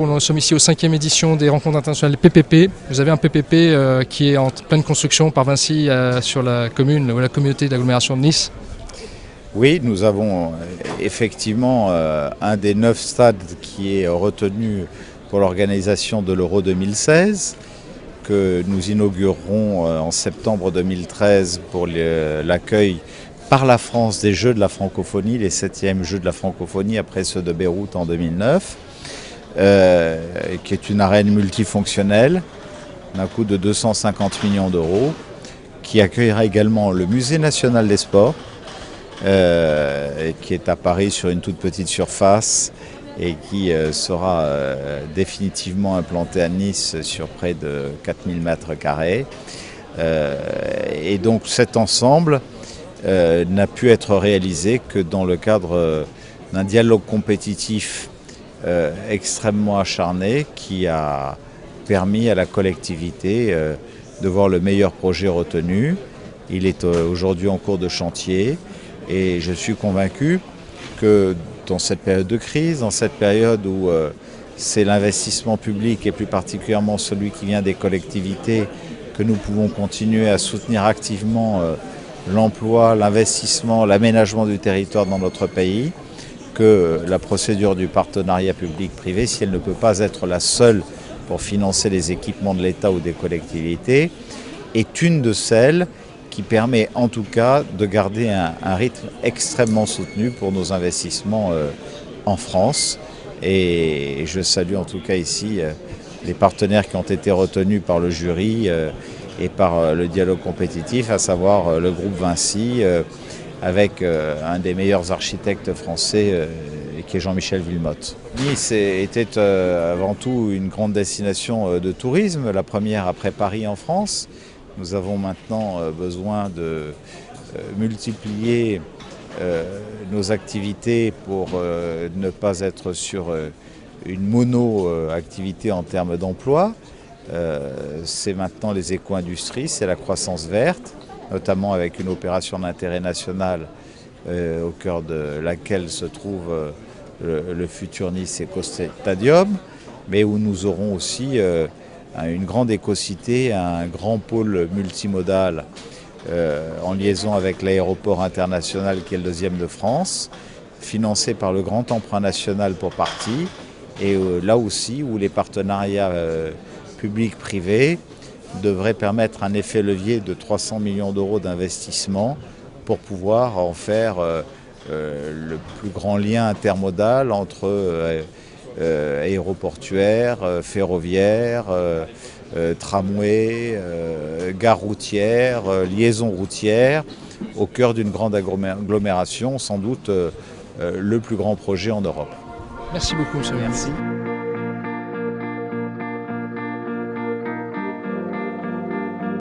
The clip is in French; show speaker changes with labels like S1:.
S1: Nous sommes ici aux 5e édition des rencontres internationales PPP. Vous avez un PPP qui est en pleine construction par Vinci sur la commune ou la communauté d'agglomération de Nice.
S2: Oui, nous avons effectivement un des 9 stades qui est retenu pour l'organisation de l'Euro 2016, que nous inaugurerons en septembre 2013 pour l'accueil par la France des Jeux de la francophonie, les 7e Jeux de la francophonie après ceux de Beyrouth en 2009. Qui est une arène multifonctionnelle d'un coût de 250 millions d'euros, qui accueillera également le Musée national des sports, qui est à Paris sur une toute petite surface et qui sera définitivement implanté à Nice sur près de 4000 mètres carrés. Et donc cet ensemble n'a pu être réalisé que dans le cadre d'un dialogue compétitif extrêmement acharné qui a permis à la collectivité de voir le meilleur projet retenu. Il est aujourd'hui en cours de chantier et je suis convaincu que dans cette période de crise, dans cette période où c'est l'investissement public et plus particulièrement celui qui vient des collectivités que nous pouvons continuer à soutenir activement l'emploi, l'investissement, l'aménagement du territoire dans notre pays, que la procédure du partenariat public-privé, si elle ne peut pas être la seule pour financer les équipements de l'État ou des collectivités, est une de celles qui permet en tout cas de garder un rythme extrêmement soutenu pour nos investissements en France. Et je salue en tout cas ici les partenaires qui ont été retenus par le jury et par le dialogue compétitif, à savoir le groupe Vinci, avec un des meilleurs architectes français qui est Jean-Michel Wilmotte. Nice était avant tout une grande destination de tourisme, la première après Paris en France. Nous avons maintenant besoin de multiplier nos activités pour ne pas être sur une mono-activité en termes d'emploi. C'est maintenant les éco-industries, c'est la croissance verte, notamment avec une opération d'intérêt national au cœur de laquelle se trouve le futur Nice Eco Stadium, mais où nous aurons aussi une grande écocité, un grand pôle multimodal en liaison avec l'aéroport international qui est le 2e de France, financé par le grand emprunt national pour partie, et là aussi où les partenariats publics-privés devrait permettre un effet levier de 300 millions d'euros d'investissement pour pouvoir en faire le plus grand lien intermodal entre aéroportuaire, ferroviaire, tramway, gare routière, liaison routière, au cœur d'une grande agglomération, sans doute le plus grand projet en Europe.
S1: Merci beaucoup, monsieur.
S2: Merci.